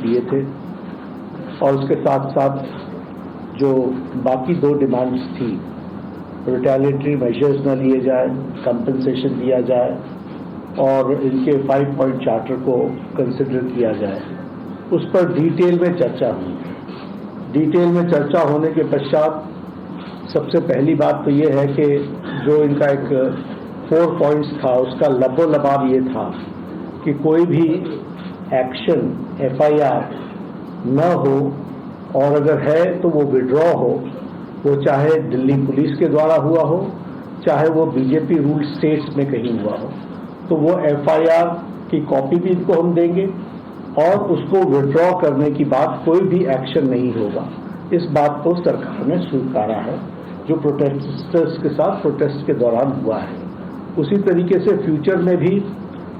दिए थे और उसके साथ साथ जो बाकी 2 डिमांड्स थी, रिटेलिएटरी मेजर्स न लिए जाए, कंपनसेशन दिया जाए और इनके 5 पॉइंट चार्टर को कंसिडर किया जाए, उस पर डिटेल में चर्चा हुई। डिटेल में चर्चा होने के पश्चात सबसे पहली बात तो ये है कि जो इनका एक 4 पॉइंट्स था, उसका लबो-लबाब ये था कि कोई भी एक्शन FIR न हो और अगर है तो वो विड्रॉ हो, वो चाहे दिल्ली पुलिस के द्वारा हुआ हो, चाहे वो बीजेपी रूल स्टेट्स में कहीं हुआ हो, तो वो FIR की कॉपी भी इनको हम देंगे और उसको विड्रॉ करने की बात कोई भी एक्शन नहीं होगा। इस बात को सरकार ने स्वीकारा है, जो प्रोटेस्टर्स के साथ प्रोटेस्ट के दौरान हुआ है। उसी तरीके से फ्यूचर में भी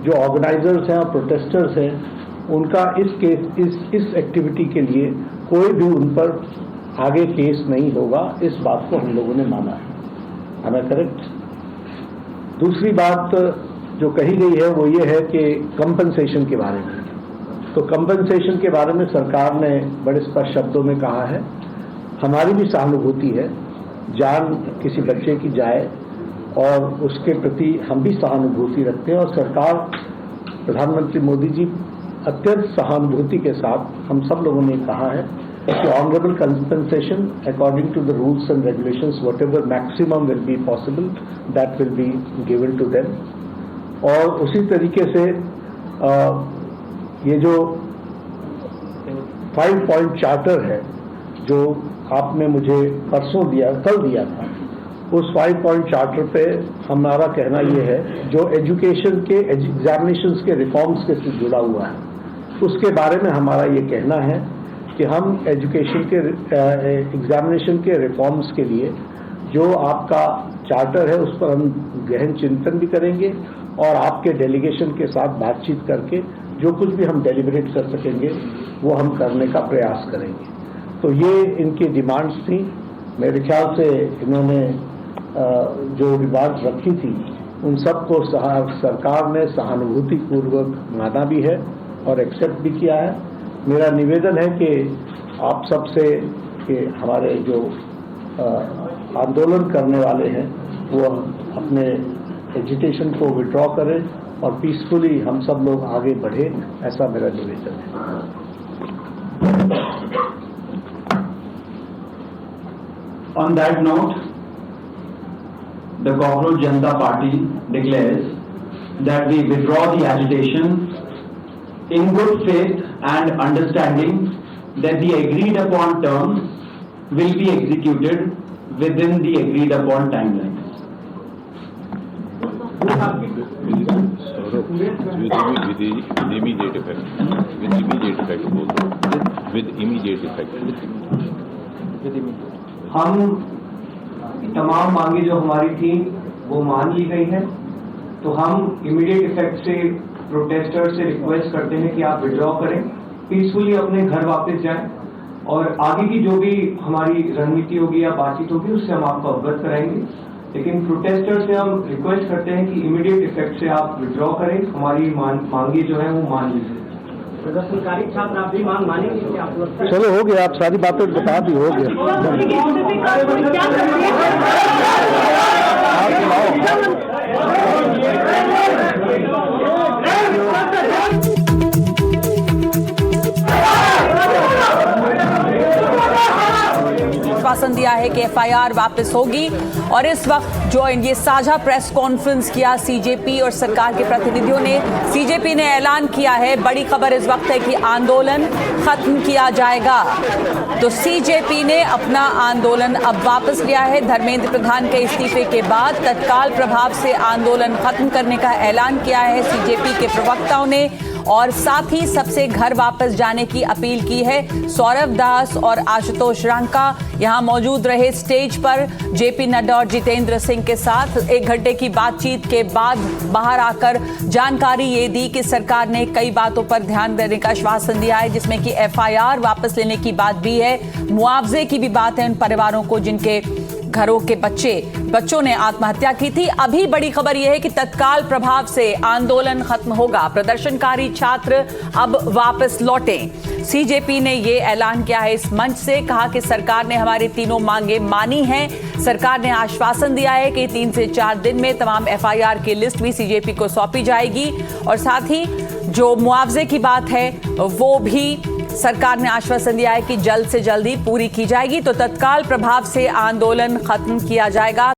जो ऑर्गेनाइजर्स हैं और प्रोटेस्टर्स हैं, उनका इस एक्टिविटी के लिए कोई भी उन पर आगे केस नहीं होगा, इस बात को हम लोगों ने माना है। हमें करेक्ट। दूसरी बात जो कही गई है वो ये है कि कंपनसेशन के बारे में। तो कंपनसेशन के बारे में सरकार ने बड़े स्पष्ट शब्दों में कहा है, हमारी भी सहानुभूति है, जान किसी बच्चे की जाए और उसके प्रति हम भी सहानुभूति रखते हैं और सरकार, प्रधानमंत्री मोदी जी अत्यंत सहानुभूति के साथ हम सब लोगों ने कहा है कि honourable compensation according to the rules and regulations whatever maximum will be possible that will be given to them. और उसी तरीके से ये जो 5 पॉइंट चार्टर है जो आपने मुझे परसों दिया, कल दिया था, उस 5 पॉइंट चार्टर पे हमारा कहना ये है, जो एजुकेशन के एग्जामिनेशंस के रिफॉर्म्स के से जुड़ा हुआ है, उसके बारे में हमारा ये कहना है कि हम एजुकेशन के एग्जामिनेशन के रिफॉर्म्स के लिए जो आपका चार्टर है उस पर हम गहन चिंतन भी करेंगे और आपके डेलीगेशन के साथ बातचीत करके जो कुछ भी हम डेलिब्रेट कर सकेंगे वो हम करने का प्रयास करेंगे। तो ये इनकी डिमांड्स थी। मेरे ख्याल से इन्होंने जो डिमांड्स रखी थी उन सबको सरकार ने सहानुभूतिपूर्वक माना भी है और एक्सेप्ट भी किया है। मेरा निवेदन है कि आप सबसे कि हमारे जो आंदोलन करने वाले हैं वो अपने एजिटेशन को विड्रॉ करें और पीसफुली हम सब लोग आगे बढ़े, ऐसा मेरा निवेदन है। On that note, the Cockroach Janata Party declares that we withdraw the agitation in good faith and understanding that the agreed upon terms will be executed within the agreed upon timelines. With immediate effect. With immediate effect both. With immediate effect. हम तमाम मांगे जो हमारी थी वो मान ली गई है, तो हम इमीडिएट इफेक्ट से प्रोटेस्टर से रिक्वेस्ट करते हैं कि आप विड्रॉ करें, पीसफुली अपने घर वापस जाएं और आगे की जो भी हमारी रणनीति होगी या बातचीत होगी उससे हम आपको अवगत कराएंगे। लेकिन प्रोटेस्टर से हम रिक्वेस्ट करते हैं कि इमीडिएट इफेक्ट से आप विड्रॉ करें, हमारी मांगे जो है वो मान लीजिए। प्रदर्शनकारी छात्र आप भी मांग मानेंगे कि आप लोग? चलो हो गया, आप सारी बातें बता दी, हो गया। आश्वासन दिया है कि FIR वापस होगी और इस वक्त जो ये साझा प्रेस कॉन्फ्रेंस किया CJP और सरकार के प्रतिनिधियों ने, CJP ने ऐलान किया है, बड़ी खबर इस वक्त है कि आंदोलन खत्म किया जाएगा। तो CJP ने अपना आंदोलन अब वापस लिया है। धर्मेंद्र प्रधान के इस्तीफे के बाद तत्काल प्रभाव से आंदोलन खत्म करने का ऐलान किया है CJP के प्रवक्ताओं ने और साथ ही सबसे घर वापस जाने की अपील की है। सौरभ दास और आशुतोष रांका यहां मौजूद रहे स्टेज पर JP नड्डा और जितेंद्र सिंह के साथ। 1 घंटे की बातचीत के बाद बाहर आकर जानकारी ये दी कि सरकार ने कई बातों पर ध्यान देने का आश्वासन दिया है, जिसमें कि FIR वापस लेने की बात भी है, मुआवजे की भी बात है उन परिवारों को जिनके घरों के बच्चों ने आत्महत्या की थी। अभी बड़ी खबर यह है कि तत्काल प्रभाव से आंदोलन खत्म होगा, प्रदर्शनकारी छात्र अब वापस लौटें। सीजेपी ने ये ऐलान किया है इस मंच से, कहा कि सरकार ने हमारी तीनों मांगे मानी हैं। सरकार ने आश्वासन दिया है कि 3 से 4 दिन में तमाम एफआईआर की लिस्ट भी सीजेपी को सौंपी जाएगी और साथ ही जो मुआवजे की बात है वो भी सरकार ने आश्वासन दिया है कि जल्द से जल्द ही पूरी की जाएगी। तो तत्काल प्रभाव से आंदोलन खत्म किया जाएगा।